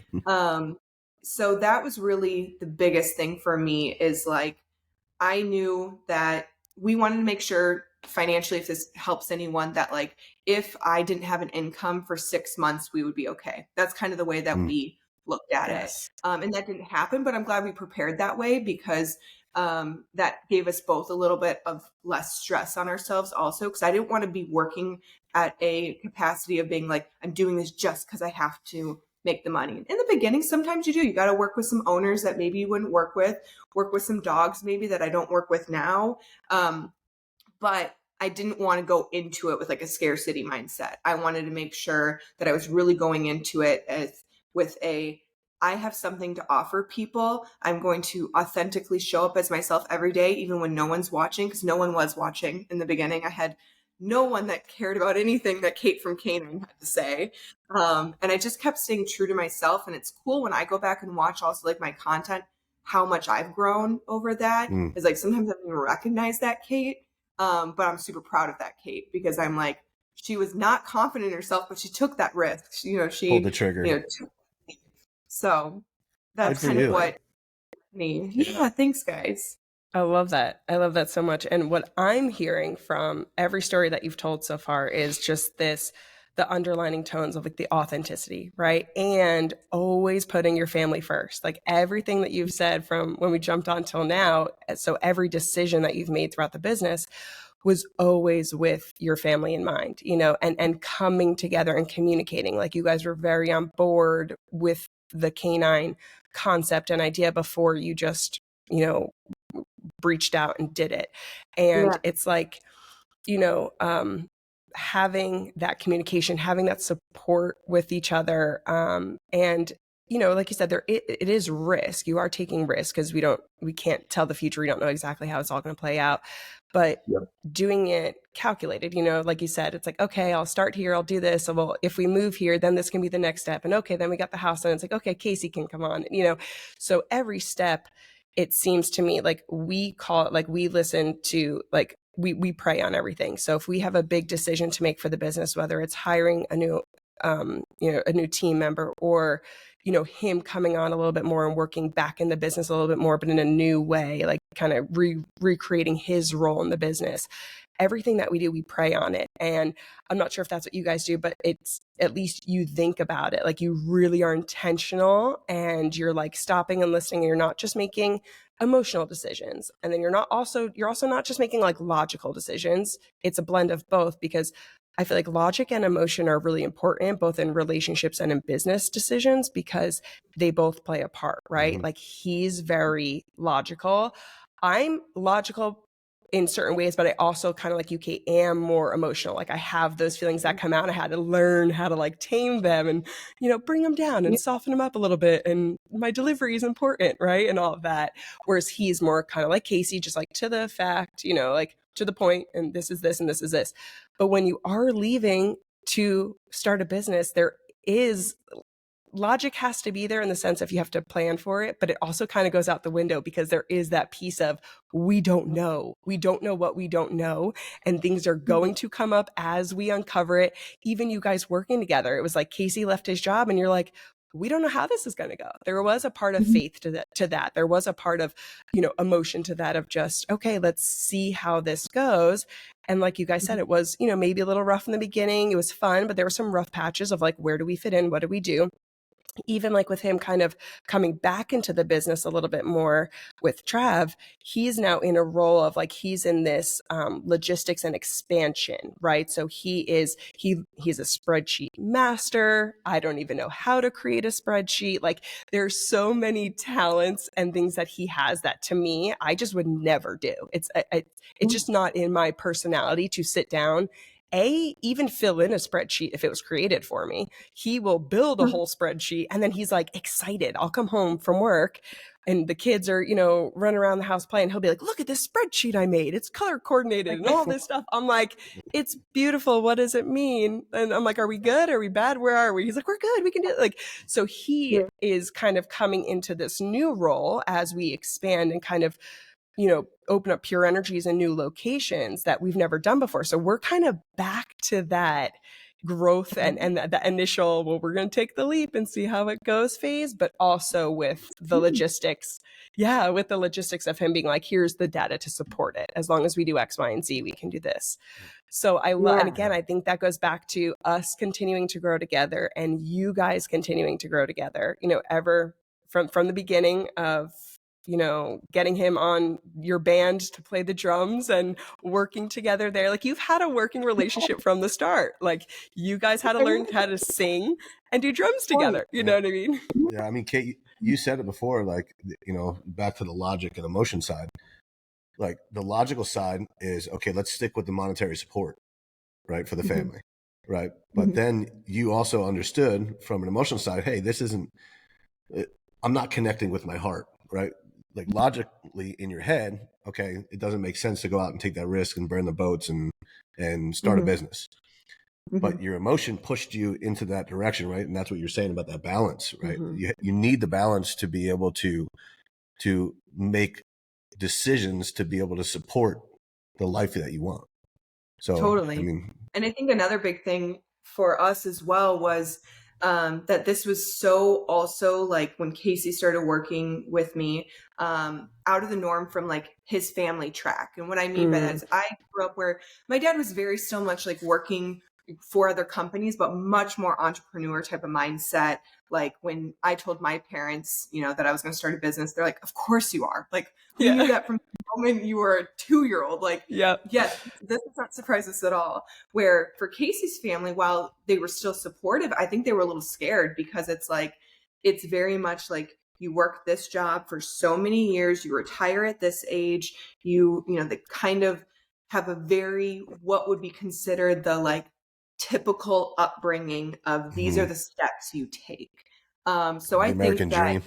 So that was really the biggest thing for me, is like, I knew that we wanted to make sure financially, if this helps anyone, that like, if I didn't have an income for 6 months, we would be okay. That's kind of the way that we looked at it. And that didn't happen, but I'm glad we prepared that way, because that gave us both a little bit of less stress on ourselves also, because I didn't want to be working at a capacity of being like, I'm doing this just because I have to make the money. In the beginning, sometimes you got to work with some owners that maybe you wouldn't work with some dogs maybe that I don't work with now. But I didn't want to go into it with like a scarcity mindset. I wanted to make sure that I was really going into it with I have something to offer people. I'm going to authentically show up as myself every day, even when no one's watching, because no one was watching in the beginning. I had no one that cared about anything that Kate from Kane-9 had to say. And I just kept staying true to myself. And it's cool when I go back and watch also like my content, how much I've grown over that. It's like, sometimes I don't even recognize that Kate. But I'm super proud of that Kate, because I'm like, she was not confident in herself, but she took that risk. She pulled the trigger. So that's kind of what me. Yeah, thanks guys. I love that. I love that so much. And what I'm hearing from every story that you've told so far is just the underlining tones of like the authenticity, right? And always putting your family first. Like, everything that you've said from when we jumped on till now. So every decision that you've made throughout the business was always with your family in mind, and coming together and communicating. Like, you guys were very on board with the Kane-9 concept and idea before you just, breached out and did it. And it's like, having that communication, having that support with each other. And, like you said, it is risk. You are taking risk because we can't tell the future. We don't know exactly how it's all going to play out, but doing it calculated, like you said, it's like, okay, I'll start here. I'll do this. So, well, if we move here, then this can be the next step. And okay, then we got the house and it's like, okay, Casey can come on, so every step, it seems to me like we call it, like we listen to, like we pray on everything. So if we have a big decision to make for the business, whether it's hiring a new team member or, him coming on a little bit more and working back in the business a little bit more, but in a new way, like kind of recreating his role in the business. Everything that we do, we pray on it. And I'm not sure if that's what you guys do, but it's at least you think about it. Like you really are intentional and you're like stopping and listening, and you're not just making emotional decisions. And then you're also not just making like logical decisions. It's a blend of both, because I feel like logic and emotion are really important, both in relationships and in business decisions, because they both play a part, right? Mm-hmm. Like he's very logical. I'm logical in certain ways, but I also kind of like you, Kait, am more emotional. Like I have those feelings that come out. I had to learn how to like tame them and, bring them down and soften them up a little bit. And my delivery is important, right? And all of that. Whereas he's more kind of like Casey, just like to the fact, like to the point, and this is this and this is this. But when you are leaving to start a business, there is logic has to be there in the sense of you have to plan for it, but it also kind of goes out the window because there is that piece of we don't know what we don't know, and things are going to come up as we uncover it. Even you guys working together, it was like Casey left his job and you're like, we don't know how this is going to go. There was a part of faith to that. There was a part of, emotion to that, of just, okay, let's see how this goes. And like you guys said, it was, maybe a little rough in the beginning. It was fun, but there were some rough patches of like, where do we fit in? What do we do? Even like with him kind of coming back into the business a little bit more with Trav, he's now in a role of like, he's in this logistics and expansion, right? So he's a spreadsheet master. I don't even know how to create a spreadsheet. Like there's so many talents and things that he has that to me, I just would never do. It's just not in my personality to sit down, even fill in a spreadsheet if it was created for me. He will build a whole spreadsheet and then he's like excited. I'll come home from work and the kids are, running around the house playing. He'll be like, look at this spreadsheet I made. It's color coordinated and all this stuff. I'm like, it's beautiful. What does it mean? And I'm like, are we good? Are we bad? Where are we? He's like, we're good. We can do it. Like, so he is kind of coming into this new role as we expand and kind of, open up Pure Energies in new locations that we've never done before. So we're kind of back to that growth and that initial, well, we're going to take the leap and see how it goes phase, but also with the logistics. Yeah, with the logistics of him being like, here's the data to support it. As long as we do X, Y, and Z, we can do this. So I love, and again, I think that goes back to us continuing to grow together and you guys continuing to grow together, ever from the beginning of, getting him on your band to play the drums and working together there. Like you've had a working relationship from the start. Like you guys had to learn how to sing and do drums together. You know what I mean? Yeah. I mean, Kait, you said it before, like, back to the logic and emotion side. Like the logical side is, okay, let's stick with the monetary support, right, for the family, right? But then you also understood from an emotional side, hey, I'm not connecting with my heart, right? Like logically in your head, okay, it doesn't make sense to go out and take that risk and burn the boats and start a business. But your emotion pushed you into that direction, right? And that's what you're saying about that balance, right? You need the balance to be able to make decisions to be able to support the life that you want. So Totally. I mean, and I think another big thing for us as well was that this was so also like when Casey started working with me, out of the norm from like his family track. And what I mean by that is I grew up where my dad was very still much like working for other companies, but much more entrepreneur type of mindset. Like when I told my parents, that I was going to start a business, they're like, of course you are. Like we knew that from the moment you were a 2-year-old. Like, yes, this does not surprise us at all. Where for Casey's family, while they were still supportive, I think they were a little scared because it's like, it's very much like you work this job for so many years, you retire at this age, they kind of have a very, what would be considered the like typical upbringing of these are the steps you take. So I American think that, dream.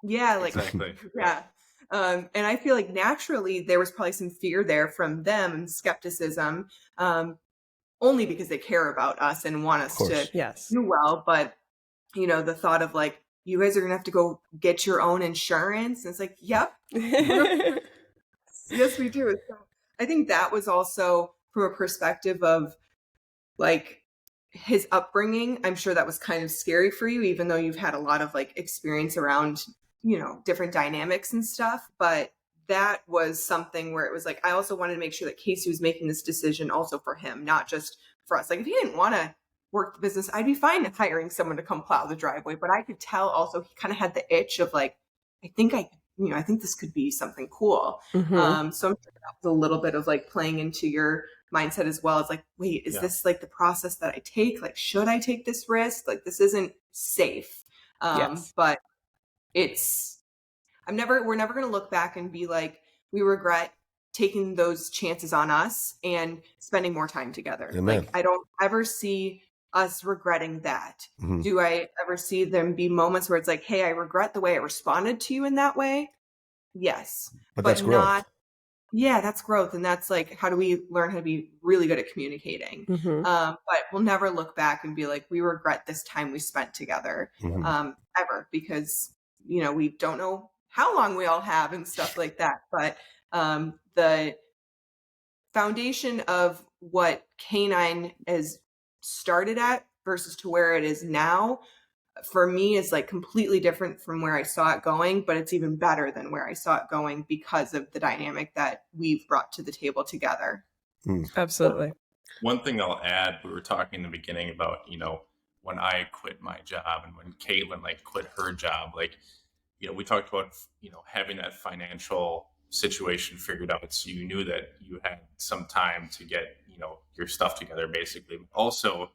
yeah, like, Exactly. yeah. And I feel like naturally there was probably some fear there from them and skepticism, only because they care about us and want us to do well. But, the thought of like, you guys are going to have to go get your own insurance. And it's like, yep. Yes, we do. So I think that was also from a perspective of like, his upbringing, I'm sure that was kind of scary for you, even though you've had a lot of like experience around, different dynamics and stuff. But that was something where it was like, I also wanted to make sure that Casey was making this decision also for him, not just for us. Like if he didn't want to work the business, I'd be fine hiring someone to come plow the driveway. But I could tell also he kind of had the itch of like, I think this could be something cool. Mhm. So I'm sure that was a little bit of like playing into your mindset as well. It's like, wait, is this like the process that I take? Like, should I take this risk? Like, this isn't safe. Yes. But we're never going to look back and be like, we regret taking those chances on us and spending more time together. Amen. Like, I don't ever see us regretting that. Mhm. Do I ever see them be moments where it's like, hey, I regret the way I responded to you in that way? Yes. But that's growth. not, yeah, that's growth. And that's like, how do we learn how to be really good at communicating? Mhm. But we'll never look back and be like, we regret this time we spent together, ever, because, we don't know how long we all have and stuff like that. But the foundation of what Kane-9 has started at versus to where it is now, for me, is like completely different from where I saw it going, but it's even better than where I saw it going because of the dynamic that we've brought to the table together. Absolutely. One thing I'll add, we were talking in the beginning about, when I quit my job and when Caitlin like quit her job, like, we talked about, having that financial situation figured out. So you knew that you had some time to get, your stuff together basically. Also,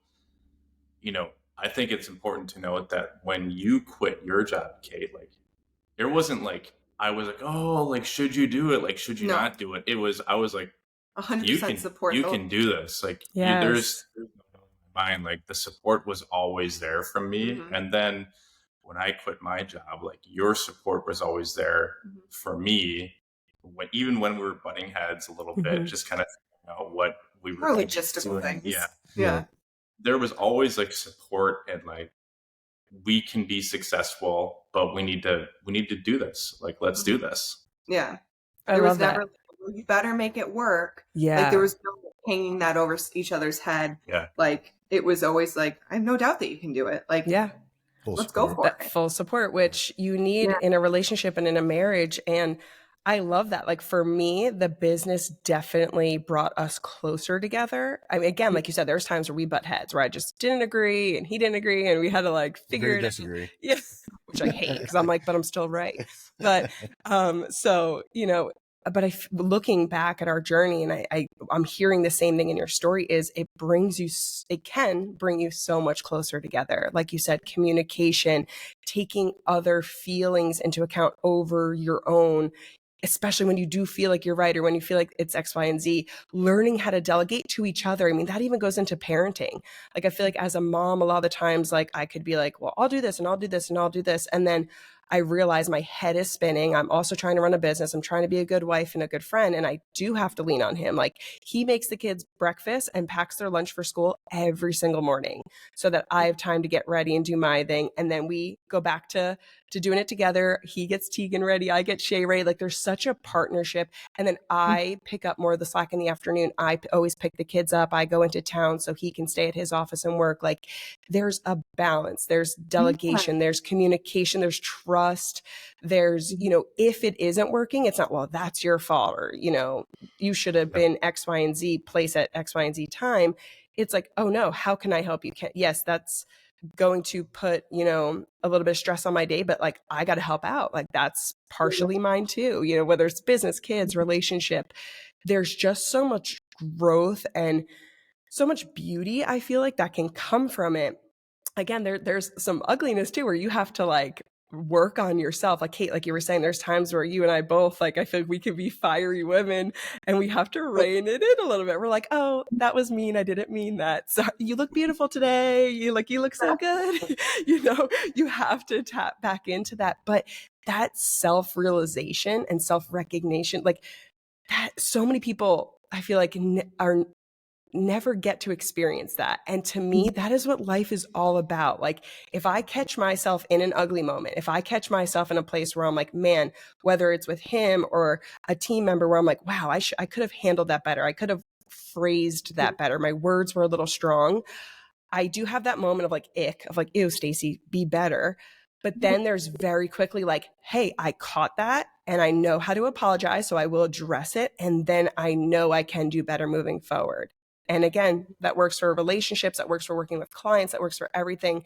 I think it's important to note that when you quit your job, Kait, like it wasn't like, I was like, oh, like, should you do it? Like, should you not do it? I was like, 100% support. You can do this. Like, Yes. there's no doubt in my mind, like the support was always there from me. And then when I quit my job, like your support was always there for me. Even when we were butting heads a little bit, just kind of figuring out what we were Or doing. logistical things. Yeah. There was always like support and like, we can be successful, but we need to do this. Like, let's do this. Yeah. I There love was never, that. like, you better make it work. Yeah. Like there was no hanging that over each other's head. Yeah. Like it was always like, I have no doubt that you can do it. Like, Yeah. let's go for That it. full support, which you need in a relationship and in a marriage. And I love that. Like for me, the business definitely brought us closer together. I mean, again, like you said, there's times where we butt heads, where I just didn't agree and he didn't agree, and we had to like figure Very it disagree. out. Yeah, which I hate because I'm like, but I'm still right. But so but looking back at our journey, and I'm hearing the same thing in your story, is it can bring you so much closer together. Like you said, communication, taking other feelings into account over your own, especially when you do feel like you're right or when you feel like it's X, Y, and Z, learning how to delegate to each other. I mean, that even goes into parenting. Like, I feel like as a mom, a lot of the times, like I could be like, well, I'll do this and I'll do this and I'll do this. And then I realize my head is spinning. I'm also trying to run a business. I'm trying to be a good wife and a good friend. And I do have to lean on him. Like he makes the kids breakfast and packs their lunch for school every single morning so that I have time to get ready and do my thing. And then we go back to doing it together. He gets Tegan ready. I get Shay ready. Like there's such a partnership. And then I pick up more of the slack in the afternoon. I always pick the kids up. I go into town so he can stay at his office and work. Like there's a balance. There's delegation. There's communication. There's trust. There's, if it isn't working, it's not, well, that's your fault, or, you should have been X, Y, and Z place at X, Y, and Z time. It's like, oh no, how can I help you? Yes, that's going to put, a little bit of stress on my day, but like, I got to help out. Like that's partially mine too, whether it's business, kids, relationship, there's just so much growth and so much beauty, I feel like, that can come from it. Again, there's some ugliness too, where you have to like work on yourself. Like Kait, like you were saying, there's times where you and I both, like, I feel like we could be fiery women and we have to rein it in a little bit. We're like, oh, that was mean. I didn't mean that. So you look beautiful today. You look so good. You have to tap back into that. But that self-realization and self-recognition, like that, so many people, I feel like never get to experience that. And to me, that is what life is all about. Like if I catch myself in an ugly moment, if I catch myself in a place where I'm like, man, whether it's with him or a team member where I'm like, wow, I could have handled that better. I could have phrased that better. My words were a little strong. I do have that moment of like ick of like, ew, Stacey, be better. But then there's very quickly like, hey, I caught that and I know how to apologize. So I will address it. And then I know I can do better moving forward. And again, that works for relationships, that works for working with clients, that works for everything.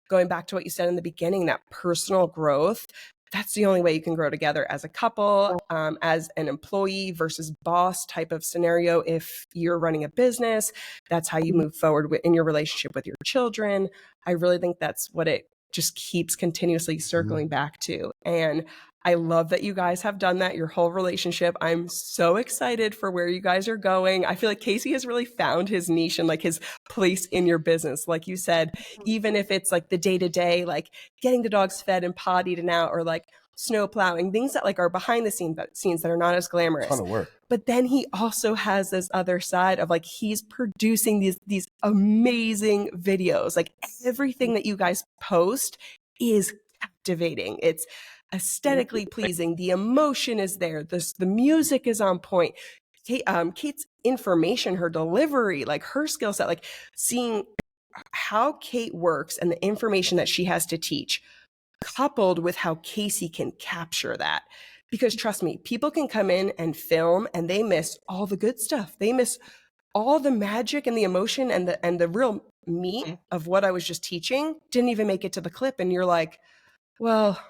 Going back to what you said in the beginning, that personal growth, that's the only way you can grow together as a couple, as an employee versus boss type of scenario. If you're running a business, that's how you move forward in your relationship with your children. I really think that's what it just keeps continuously circling back to. And I love that you guys have done that your whole relationship. I'm so excited for where you guys are going. I feel like Casey has really found his niche and like his place in your business. Like you said, even if it's like the day to day, like getting the dogs fed and pottied and out, or like snow plowing, things that like are behind the scenes that are not as glamorous. Ton of work. But then he also has this other side of like, he's producing these amazing videos. Like everything that you guys post is captivating. It's aesthetically pleasing. The emotion is there. The music is on point. Kate's information, her delivery, like her skill set, like seeing how Kait works and the information that she has to teach, coupled with how Casey can capture that. Because trust me, people can come in and film and they miss all the good stuff. They miss all the magic and the emotion and the real meat of what I was just teaching didn't even make it to the clip. And you're like, well,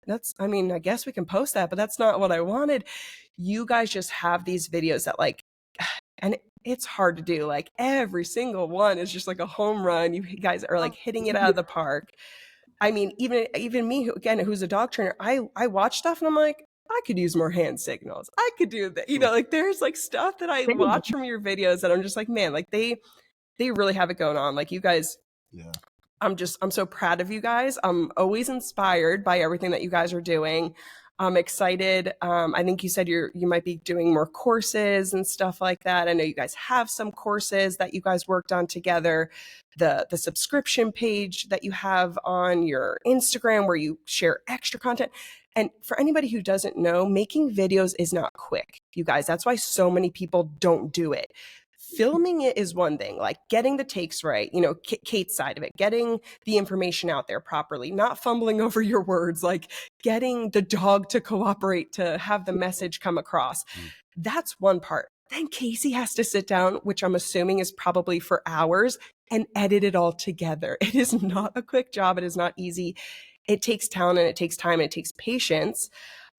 that's, I mean, I guess we can post that, but that's not what I wanted. You guys just have these videos that like, and it's hard to do. Like every single one is just like a home run. You guys are like hitting it out of the park. I mean, even me, who's a dog trainer, I watch stuff and I'm like, I could use more hand signals. I could do that. You know, like there's like stuff that I watch from your videos that I'm just like, man, like they really have it going on. Like you guys, Yeah. I'm so proud of you guys. I'm always inspired by everything that you guys are doing. I'm excited. I think you said you might be doing more courses and stuff like that. I know you guys have some courses that you guys worked on together. The subscription page that you have on your Instagram where you share extra content. And for anybody who doesn't know, making videos is not quick, you guys. That's why so many people don't do it. Filming it is one thing, like getting the takes right, you know, Kate's side of it, getting the information out there properly, not fumbling over your words, like getting the dog to cooperate to have the message come across. That's one part. Then Casey has to sit down, which I'm assuming is probably for hours, and edit it all together. It is not a quick job. It is not easy. It takes talent and it takes time and it takes patience.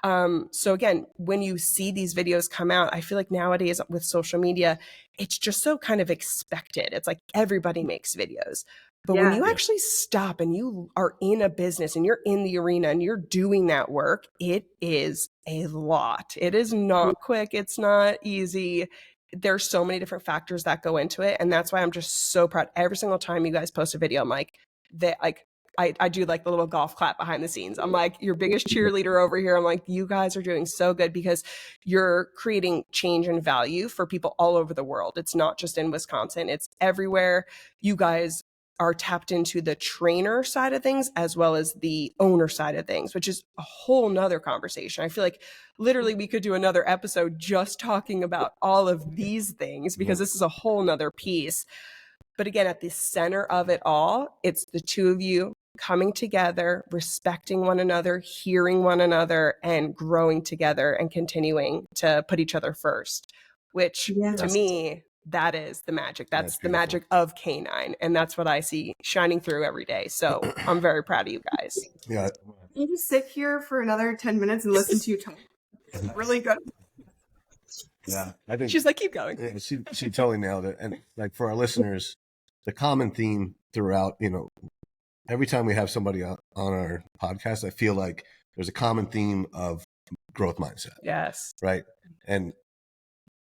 So again, when you see these videos come out, I feel like nowadays with social media, it's just so kind of expected. It's like everybody makes videos. But when you actually stop and you are in a business and you're in the arena and you're doing that work, it is a lot. It is not quick. It's not easy. There's so many different factors that go into it. And that's why I'm just so proud. Every single time you guys post a video, I'm like, I do like the little golf clap behind the scenes. I'm like your biggest cheerleader over here. I'm like, you guys are doing so good because you're creating change and value for people all over the world. It's not just in Wisconsin, it's everywhere. You guys are tapped into the trainer side of things as well as the owner side of things, which is a whole nother conversation. I feel like literally we could do another episode just talking about all of these things because this is a whole nother piece. But again, at the center of it all, it's the two of you coming together, respecting one another, hearing one another, and growing together and continuing to put each other first, which to me, that is the magic. That's the magic of Kane-9. And that's what I see shining through every day. So I'm very proud of you guys. Yeah. Can you just sit here for another 10 minutes and listen to you talk? It's really good. Yeah. I think She's like, keep going. Yeah, she totally nailed it. And like for our listeners, the common theme throughout, you know, every time we have somebody on our podcast, I feel like there's a common theme of growth mindset. Yes. Right. And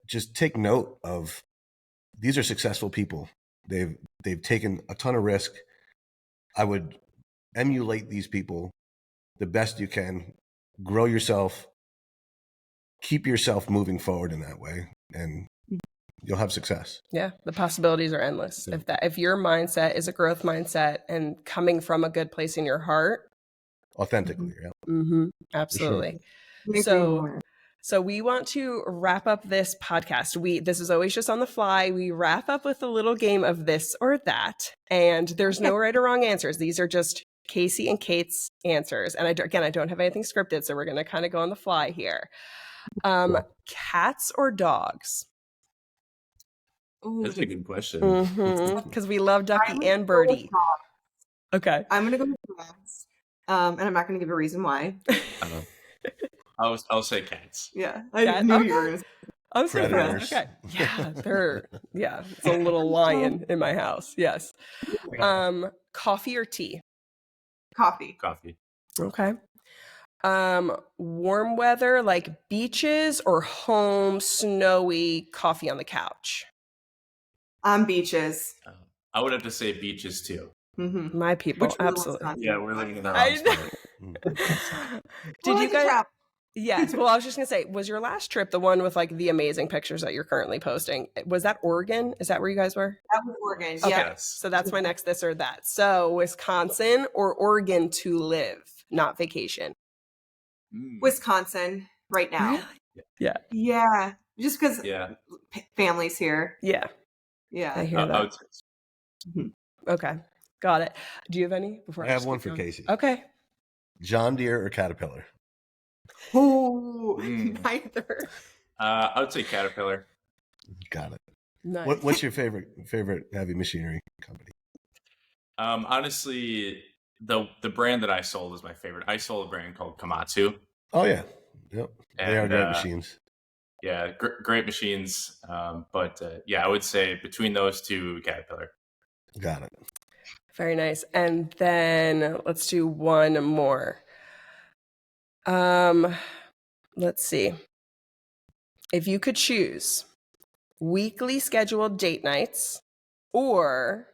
just take note of these are successful people. They've taken a ton of risk. I would emulate these people the best you can, grow yourself, keep yourself moving forward in that way, and you'll have success. Yeah, the possibilities are endless. Yeah. If your mindset is a growth mindset and coming from a good place in your heart, Authentically, yeah. absolutely. Sure. So So we want to wrap up this podcast. This is always just on the fly. We wrap up with a little game of this or that. And there's no right or wrong answers. These are just Casey and Kait's answers. And I don't have anything scripted, so we're going to kind of go on the fly here. Cats or dogs? Ooh, That's a good question. Because we love Ducky and Birdie. Okay. I'm going to go with dogs. And I'm not going to give a reason why. I'll say cats. Yeah. I knew you were going to say I'm so Predators. okay. Yeah, it's a little lion in my house. Yes. Coffee or tea? coffee. Okay. Warm weather like beaches or home, snowy, coffee on the couch? Beaches. I would have to say beaches too. Mm-hmm. My people, Which one was absolutely. Wisconsin? Yeah, we're living in our I house. know. Did you guys? travel? Yes. Well, I was just gonna say, was your last trip the one with like the amazing pictures that you're currently posting? Was that Oregon? Is that where you guys were? That was Oregon. Okay. Yeah. Yes. So that's my next this or that. So Wisconsin or Oregon to live, not vacation. Wisconsin right now. Really? Yeah. Yeah. Just because Yeah. family's here. Yeah. I Yeah. hear I that. would say Okay. Got it. Do you have any? Before I have just one keep for going? Casey. Okay. John Deere or Caterpillar? Ooh, Mm. neither. I would say Caterpillar. Got it. Nice. What's your favorite heavy machinery company? Honestly, the brand that I sold is my favorite. I sold a brand called Komatsu. Oh yeah, yep. They are And, great machines. Yeah, great machines. But yeah, I would say between those two, Caterpillar. Got it. Very nice. And then let's do one more. Let's see. If you could choose weekly scheduled date nights or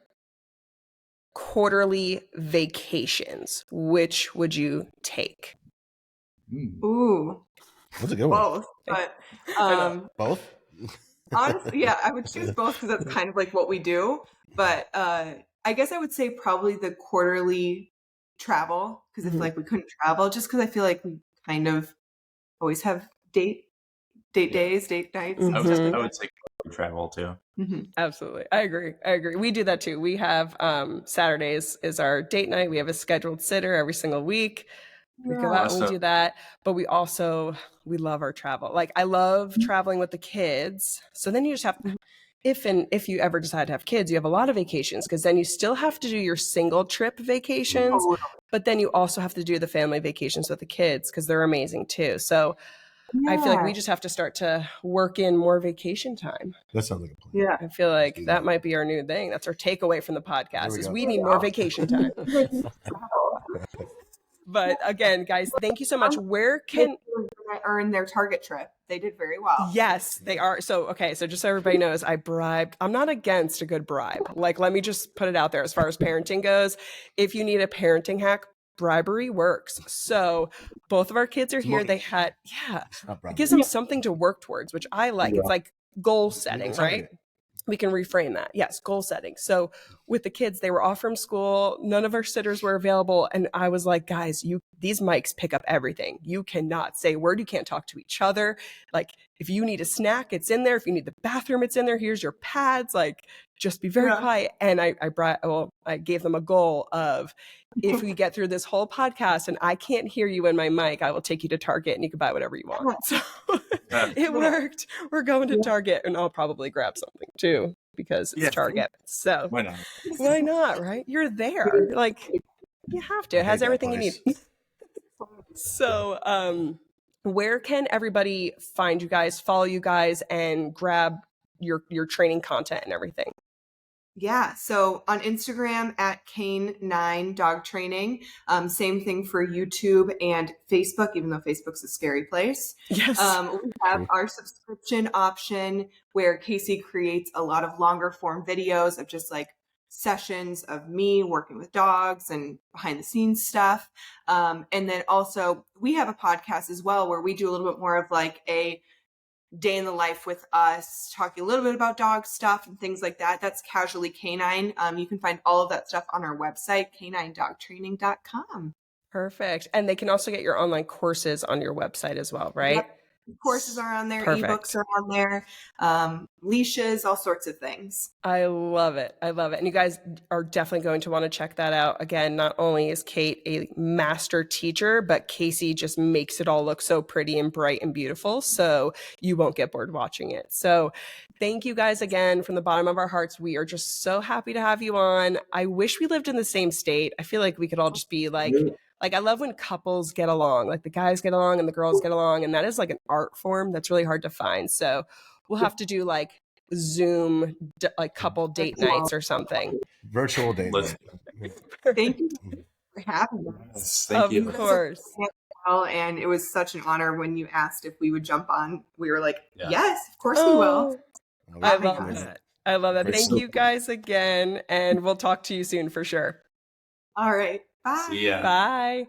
quarterly vacations, which would you take? Ooh, That's a good one. both. But Both? honestly, yeah, I would choose both because that's kind of like what we do. But I guess I would say probably the quarterly travel because if like we couldn't travel, just because I feel like we kind of always have date days, date nights. And I stuff like would that. say travel too. Mhm. Absolutely. I agree. We do that too. We have Saturdays is our date night. We have a scheduled sitter every single week. We go out and we Awesome. do that. But we love our travel. Like I love traveling with the kids. So then you just have if you ever decide to have kids, you have a lot of vacations because then you still have to do your single trip vacations, Totally. but then you also have to do the family vacations with the kids because they're amazing too. So I feel like we just have to start to work in more vacation time. That sounds like a plan. Yeah. I feel like do that that. might be our new thing. That's our takeaway from the There podcast we is go. we need more vacation time. But again, guys, thank you so much. Where can I earn their Target trip? They did very well. Yes, they are. So, okay. So just so everybody knows, I bribed. I'm not against a good bribe. Like, let me just put it out there as far as parenting goes. If you need a parenting hack, bribery works. So both of our kids are here. Money. They had, It's not it bribery. gives them something to work towards, which I like. It's like goal We setting, can target right? it. We can reframe that. Yes, goal setting. So with the kids, they were off from school. None of our sitters were available. And I was like, guys, these mics pick up everything. You cannot say a word. You can't talk to each other. Like if you need a snack, it's in there. If you need the bathroom, it's in there. Here's your pads. Like just be very quiet. And I gave them a goal of if we get through this whole podcast and I can't hear you in my mic, I will take you to Target and you can buy whatever you want. So it worked. We're going to Target and I'll probably grab something too because it's Target. So Why not? why not, right? You're there. Like you have to. It I has hate that everything you need. place. So where can everybody find you guys, follow you guys, and grab your training content and everything? Yeah. So on Instagram at Kane-9 Dog Training. Same thing for YouTube and Facebook, even though Facebook's a scary place. Yes. We have our subscription option where Casey creates a lot of longer form videos of just like sessions of me working with dogs and behind the scenes stuff. And then also we have a podcast as well where we do a little bit more of like a day in the life with us, talking a little bit about dog stuff and things like that. That's Casually Canine. You can find all of that stuff on our website, Kane9dogtraining.com. Perfect. And they can also get your online courses on your website as well, right? Yep. Courses are on there, Perfect. ebooks are on there, leashes, all sorts of things. I love it. I love it. And you guys are definitely going to want to check that out. Again, not only is Kait a master teacher, but Casey just makes it all look so pretty and bright and beautiful. So you won't get bored watching it. So thank you guys again from the bottom of our hearts. We are just so happy to have you on. I wish we lived in the same state. I feel like we could all just be like I love when couples get along, like the guys get along and the girls get along. And that is like an art form that's really hard to find. So we'll have to do like Zoom like couple date nights or something. Virtual date night. Thank you for having us. Thank you. Of course. And it was such an honor when you asked if we would jump on. We were like, Yeah. yes, of course we will. I Oh my love God. that. I love that. Thank you guys again. And we'll talk to you soon for sure. All right. Bye. See ya. Bye.